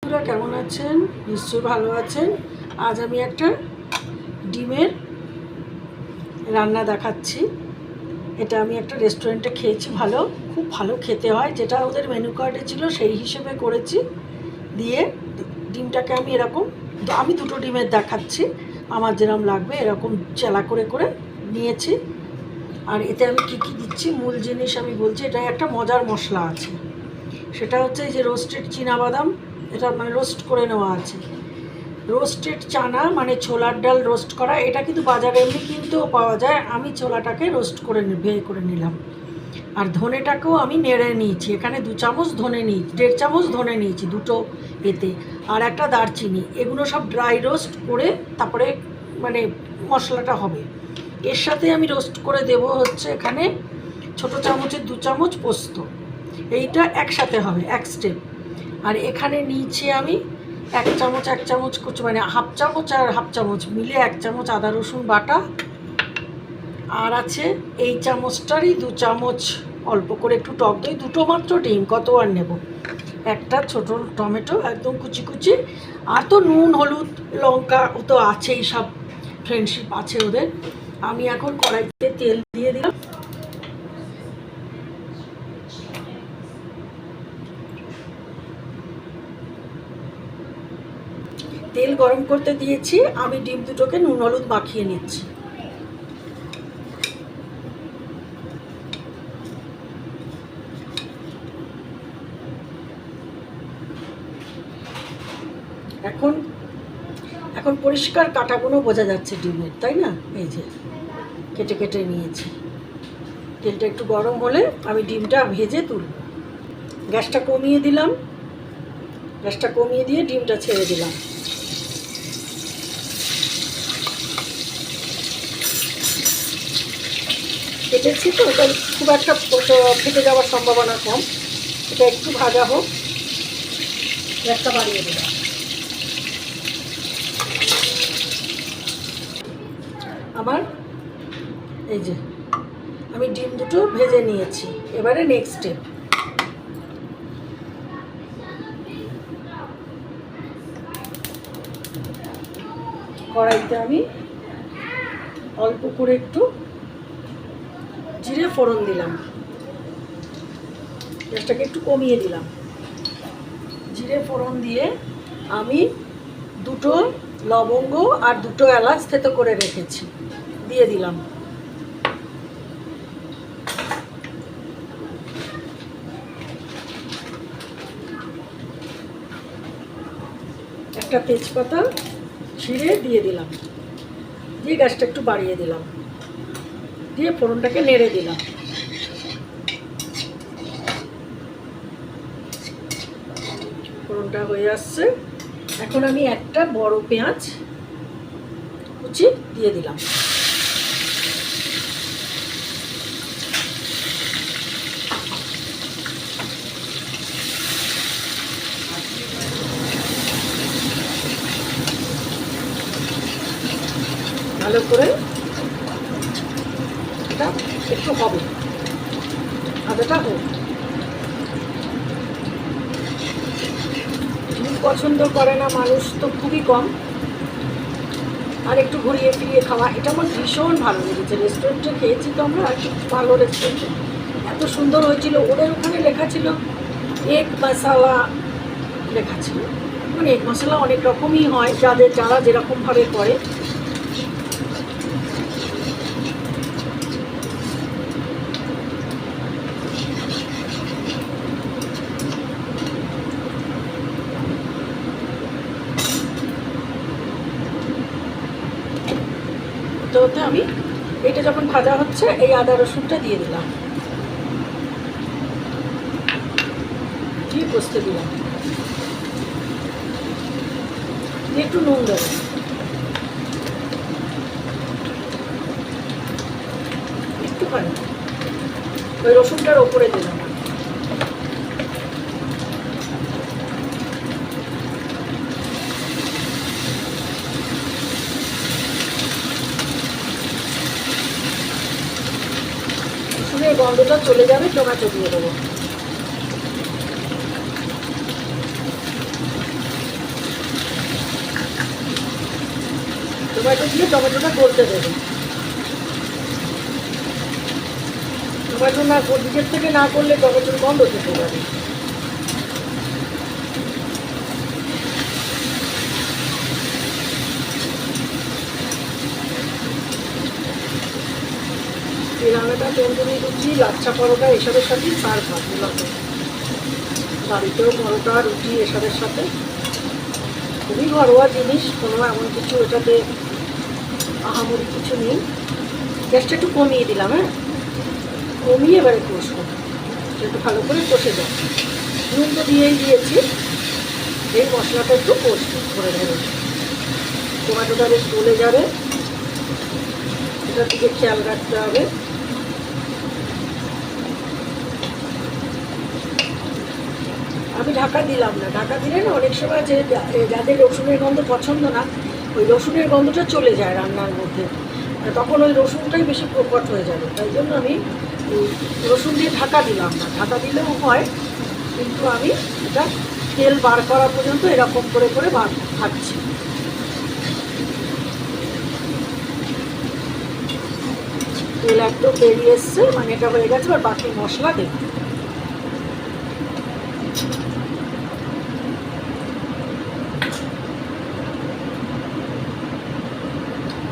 বন্ধুরা কেমন আছেন? নিশ্চয়ই ভালো আছেন। আজ আমি একটা ডিমের রান্না দেখাচ্ছি। এটা আমি একটা রেস্টুরেন্টে খেয়েছি, খুব ভালো খেতে হয়। যেটা ওদের মেনু কার্ডে ছিল সেই হিসেবে করেছি। দিয়ে ডিমটাকে আমি আমি দুটো ডিমের দেখাচ্ছি, আমার যেরকম লাগবে এরকম চেলা করে করে নিয়েছি। আর এতে আমি কী কী দিচ্ছি মূল জিনিস আমি বলছি। এটা একটা মজার মশলা আছে, সেটা হচ্ছে এই যে রোস্টেড চীনাবাদাম, এটা মানে রোস্ট করে নেওয়া আছে। রোস্টেড চানা মানে ছোলার ডাল রোস্ট করা, এটা কিন্তু বাজারে এমনি কিনতেও পাওয়া যায়। আমি ছোলাটাকে রোস্ট করে ভেজে করে নিলাম। আর ধনেটাকেও আমি নেড়ে নিয়েছি, এখানে 2 চামচ ধনে নিয়েছি, 1.5 চামচ ধনে নিয়েছি দুটো এতে, আর একটা দারচিনি। এগুলো সব ড্রাই রোস্ট করে তারপরে মানে মশলাটা হবে। এর সাথে আমি রোস্ট করে দেব হচ্ছে এখানে ছোটো চামচের 2 চামচ পোস্ত। এইটা একসাথে হবে, এক স্টেপ। আর এখানে নিয়েছি আমি 1 চামচ কুচি, মানে হাফ চামচ আর হাফ চামচ মিলে 1 চামচ আদা রসুন বাটা। আর আছে এই চামচটারই 2 চামচ অল্প করে একটু টক দই, দুটো মাত্র ডিম, কত আর নেব, একটা ছোটো টমেটো একদম কুচি কুচি। আর তো নুন হলুদ লঙ্কা ও তো আছেই, সব ফ্রেন্ডশিপ আছে ওদের। আমি এখন কড়াইতে তেল দিয়ে দিলাম। তেল গরম করতে দিয়েছি, আমি ডিম দুটোকে নুন হলুদ মাখিয়ে নিচ্ছি। এখন এখন পরিষ্কার কাটাগুলো বোঝা যাচ্ছে ডিমের, তাই না? এই যে কেটে কেটে নিয়েছি। তেলটা একটু গরম হলে আমি ডিমটা ভেজে তুলব। গ্যাসটা কমিয়ে দিলাম, গ্যাসটা কমিয়ে দিয়ে ডিমটা ছেড়ে দিলাম। কেটেছি তো, এটা খুব একটা ফেটে যাওয়ার সম্ভাবনা কম। এটা একটু ভাজা হোক, গ্যাসটা বাড়িয়ে দিলাম। আমার এই যে আমি ডিম দুটো ভেজে নিয়েছি। এবারে নেক্সট স্টেপ, কড়াইতে আমি অল্প করে একটু জিরে ফোড়ন দিলাম, গ্যাসটাকে একটু কমিয়ে দিলাম। জিরে ফোড়ন দিয়ে আমি দুটো লবঙ্গ আর দুটো এলাচ থেতো করে রেখেছি, দিয়ে দিলাম। একটা তেজপাতা ছিঁড়ে দিয়ে দিলাম, দিয়ে গ্যাসটা একটু বাড়িয়ে দিলাম, দিয়ে ফোড়নটাকে নেড়ে দিলাম। ফোড়নটা হয়ে আসছে, এখন আমি একটা বড় পেঁয়াজ কুচি দিয়ে দিলাম। ভালো করে এটা একটু হবে, আদাটা হোক। পছন্দ করে না মানুষ তো খুবই কম, আর একটু ঘুরিয়ে ফিরিয়ে খাওয়া, এটা আমার ভীষণ ভালো লেগেছে। রেস্টুরেন্টে খেয়েছি তো আমরা, একটু ভালো রেস্টুরেন্টে, এত সুন্দর হয়েছিল। ওদের ওখানে লেখা ছিল এগ মশলা লেখা ছিল, মানে এগ মশলা অনেক রকমই হয়, যারা যেরকমভাবে করে। তো ওতে আমি এটা যখন ভাজা হচ্ছে, এই আদা রসুনটা দিয়ে দিলাম, দিয়ে কষতে দিলাম, দিয়ে একটু নুন দেবো, একটুখানি ওই রসুনটার ওপরে দিলাম। রসুনের গন্ধটা চলে যাবে, টমেটো দিয়ে দেবো। টমেটো দিয়ে টমেটোটা গলতে দেবো। টমেটো না নিজের থেকে না করলে টমেটোর গন্ধ থেকে যাবে। এই রান্নাটা তন্দুরি রুটি, লাচ্ছা পরোটা এসবের সাথেই সার্ভ হয় মূলত। বাড়িতেও পরোটা রুটি এসবের সাথে খুবই ঘরোয়া জিনিস, কোনো এমন কিছু এটাতে আহামরি কিছু নেই। গ্যাসটা একটু কমিয়ে দিলাম, হ্যাঁ, কমিয়ে এবারে কষবো, একটু ভালো করে কষে যায়। নুন তো দিয়েই দিয়েছি, এই মশলাটা একটু কষবো করে ধরে। টমেটোটা বেশ গলে যাবে, এটার দিকে খেয়াল রাখতে হবে। আমি ঢাকা দিলাম না, ঢাকা দিলে না অনেক সময় যে যাদের রসুনের গন্ধ পছন্দ না, ওই রসুনের গন্ধটা চলে যায় রান্নার মধ্যে, তখন ওই রসুনটাই বেশি প্রকট হয়ে যাবে। তাই জন্য আমি রসুন দিয়ে ঢাকা দিলাম না। ঢাকা দিলেও হয়, কিন্তু আমি এটা তেল বার করা পর্যন্ত এরকম করে করে ভাজছি। তেল একদম বেরিয়ে এসছে, মানে এটা হয়ে গেছে। আর বাকি মশলা দেব,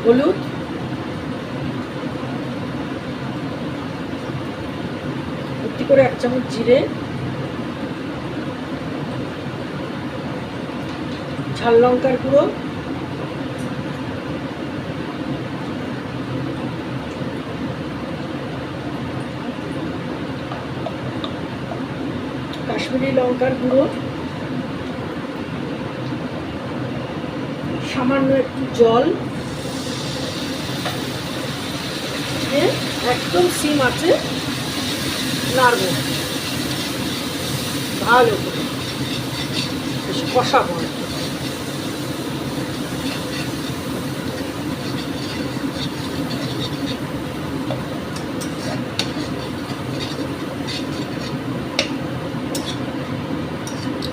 হলুদ, ভর্তি করে 1 চামচ জিরে, ঝাল লঙ্কার গুঁড়ো, কাশ্মীরি লঙ্কার গুঁড়ো, সামান্য একটু জল দিয়ে একদম সিম আছে নাড়ব ভালো করে, বেশ কষাবো।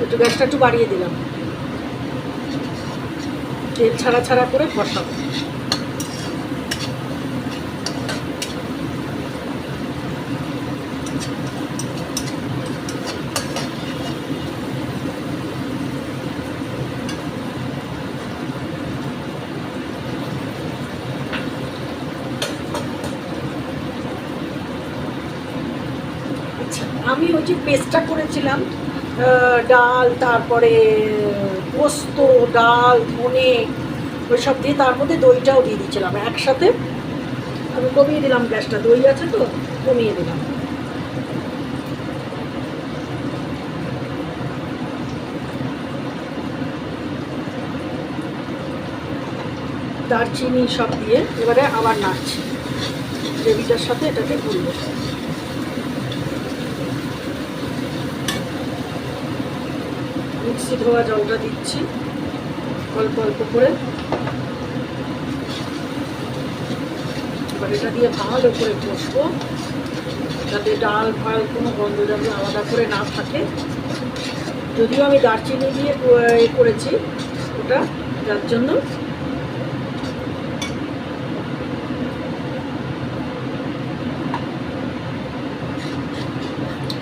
একটু গ্যাসটা একটু বাড়িয়ে দিলাম, তেল ছাড়া ছাড়া করে কষাবো। আমি ওই যে পেস্টটা করেছিলাম, ডাল, তারপরে পোস্ত, ডাল, ধনে, ওই সব দিয়ে তার মধ্যে দইটাও দিয়ে দিয়েছিলাম একসাথে। আমি কমিয়ে দিলাম গ্যাসটা, দই আছে তো কমিয়ে দিলাম। দারচিনি সব দিয়ে এবারে আবার নাড়ছি, গ্রেভিটার সাথে এটাকে গুলবো। মিক্সি ধোয়া জলটা দিচ্ছি অল্প অল্প করে। এবার এটা দিয়ে ভালো করে কষবো, যাতে ডাল ফাল কোনো গন্ধ যাতে আলাদা করে না থাকে। যদিও আমি দারচিনি দিয়ে করেছি ওটা, যার জন্য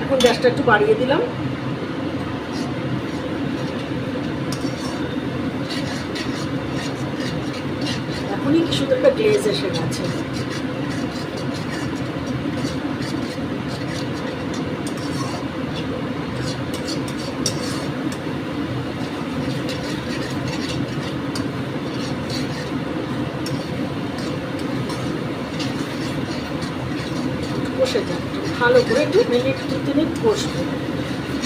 এখন গ্যাসটা একটু বাড়িয়ে দিলাম। এখনই কি সুন্দর একটা গ্লেজ এসে গেছে। কষে যাক ভালো করে, একটু মিনিট 2-3 কষবো,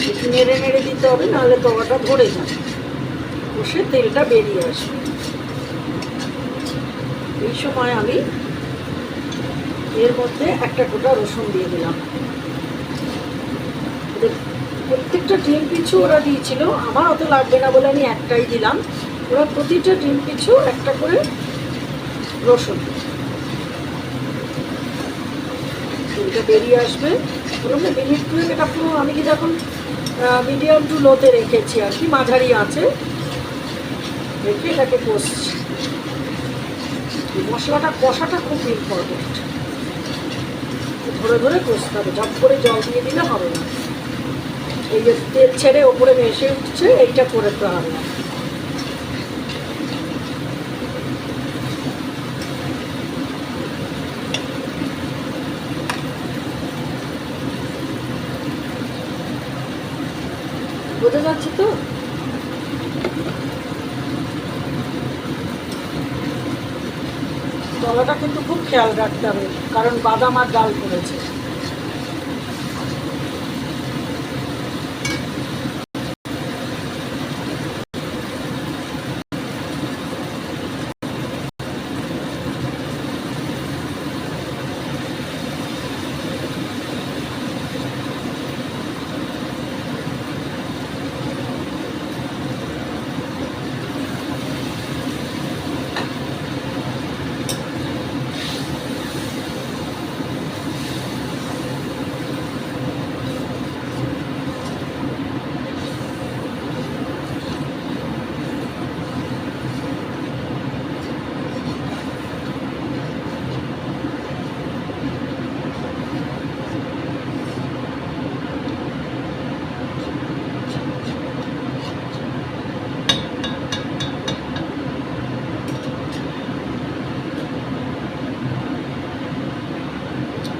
একটু নেড়ে নেড়ে দিতে হবে, নাহলে তলাটা ধরে যাবে। কষে তেলটা বেরিয়ে আসবে। এই সময় আমি এর মধ্যে একটা গোটা রসুন দিয়ে দিলাম। প্রত্যেকটা ডিম পিছু ওরা দিয়েছিল, আমার অত লাগবে না বলে আমি একটাই দিলাম। ওরা প্রতিটা ডিম পিছু একটা করে রসুন, তেলটা বেরিয়ে আসবে। পুরো মিনিট 2 এটা পুরো আমি কি এখন মিডিয়াম টু লোতে রেখেছি আর কি, মাঝারি আছে রেখে এটাকে কষছি। মশলাটা কষাটা খুব ইম্পর্টেন্ট, ধরে ধরে কষতে হবে, জব করে জল দিয়ে দিলে হবে না। এই যে তেল ছেড়ে ওপরে ভেসে উঠছে, এইটা করে তো হবে না। বোঝা যাচ্ছে তো? তলাটা কিন্তু খুব খেয়াল রাখতে হবে, কারণ বাদাম আর ডাল করেছে।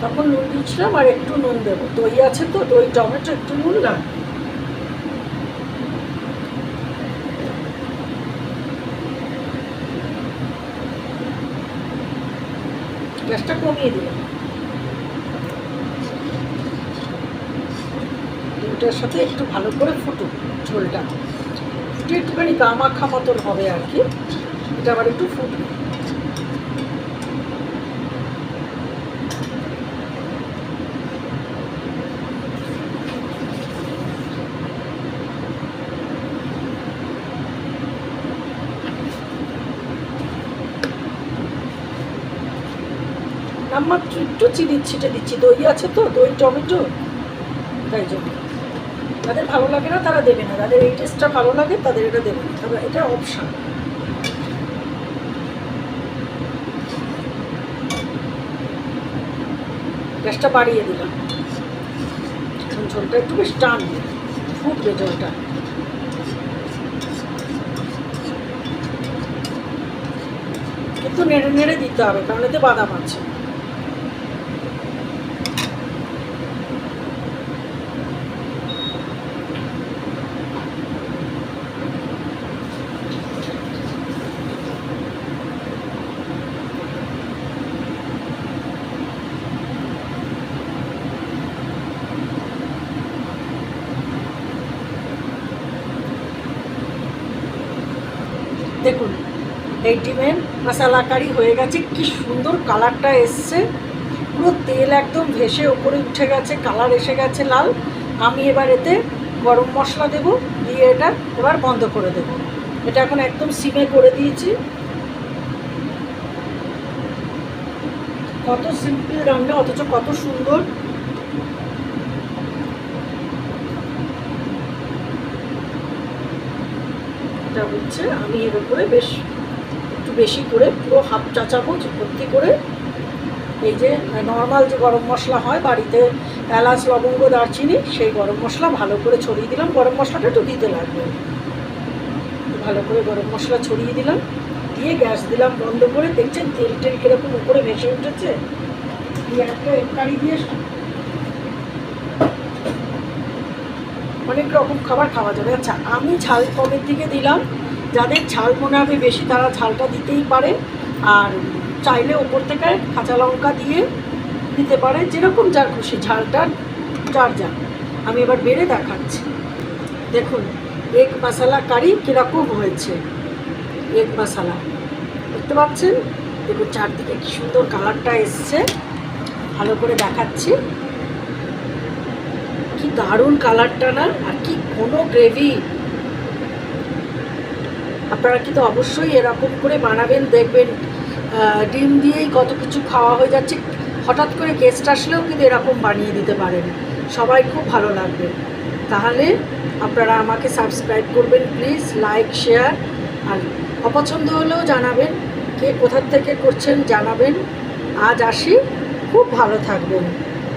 তখন নুন দিচ্ছিলাম, আর একটু নুন দেবো, দই আছে তো, দই টমেটো একটু নুন লাগবে। গ্যাসটা কমিয়ে দিলাম, ডিমটার সাথে একটু ভালো করে ফুটুক ঝোলটা, ফুটে একটুখানি গামাখা মতন হবে আর কি, এটা আবার একটু ফুটবে। নামমাত্র একটু চিনি ছিটে দিচ্ছি, দই আছে তো, দই টমেটো, তাই জন্য। তাদের ভালো লাগে না তারা দেবে না, তাদের এই টেস্টটা ভালো লাগে তাদের এটা দেবে না, তবে এটা অপশান। গ্যাসটা বাড়িয়ে দিলাম, ঝোলটা একটু বেশ টানবে, ফুটবে জলটা। কিন্তু নেড়ে নেড়ে দিতে হবে, কারণ এতে বাদাম আছে। দেখুন এই ডিমের মশলা কারি হয়ে গেছে, কি সুন্দর কালারটা এসছে, পুরো তেল একদম ভেসে ওপরে উঠে গেছে, কালার এসে গেছে লাল। আমি এবার এতে গরম মশলা দেব, দিয়ে এটা এবার বন্ধ করে দেব। এটা এখন একদম সিমে করে দিয়েছি। কত সিম্পল রান্না, অথচ কত সুন্দর। এটা হচ্ছে, আমি এর উপরে বেশ একটু বেশি করে, পুরো হাফ চা চামচ ভর্তি করে, এই যে নর্মাল যে গরম মশলা হয় বাড়িতে, এলাচ লবঙ্গ দারচিনি, সেই গরম মশলা ভালো করে ছড়িয়ে দিলাম। গরম মশলাটা একটু দিতে লাগবে, ভালো করে গরম মশলা ছড়িয়ে দিলাম, দিয়ে গ্যাস দিলাম বন্ধ করে। দেখছেন তেল টেল কীরকম উপরে ভেসে উঠেছে। দিয়ে একটা কারি দিয়ে অনেক রকম খাবার খাওয়া যাবে। আচ্ছা, আমি ঝাল কমের দিকে দিলাম, যাদের ঝাল মনে হবে বেশি তারা ঝালটা দিতেই পারে, আর চাইলে ওপর থেকে কাঁচা লঙ্কা দিয়ে দিতে পারে, যেরকম যার খুশি, ঝালটা যার যা। আমি এবার বেড়ে দেখাচ্ছি। দেখুন এগ মশলা কারি কীরকম হয়েছে, এগ মশলা দেখতে পাচ্ছেন। দেখুন চারদিকে কী সুন্দর কালারটা এসছে, ভালো করে দেখাচ্ছি, কি দারুণ কালারটা না, আর কি কোনো গ্রেভি। আপনারা কিন্তু অবশ্যই এরকম করে বানাবেন, দেখবেন ডিম দিয়েই কত কিছু খাওয়া হয়ে যাচ্ছে। হঠাৎ করে গেস্ট আসলেও কিন্তু এরকম বানিয়ে দিতে পারেন, সবাই খুব ভালো লাগবে। তাহলে আপনারা আমাকে সাবস্ক্রাইব করবেন প্লিজ, লাইক শেয়ার, আর অপছন্দ হলেও জানাবেন। কে কোথার থেকে করছেন জানাবেন। আজ আসি, খুব ভালো থাকবেন।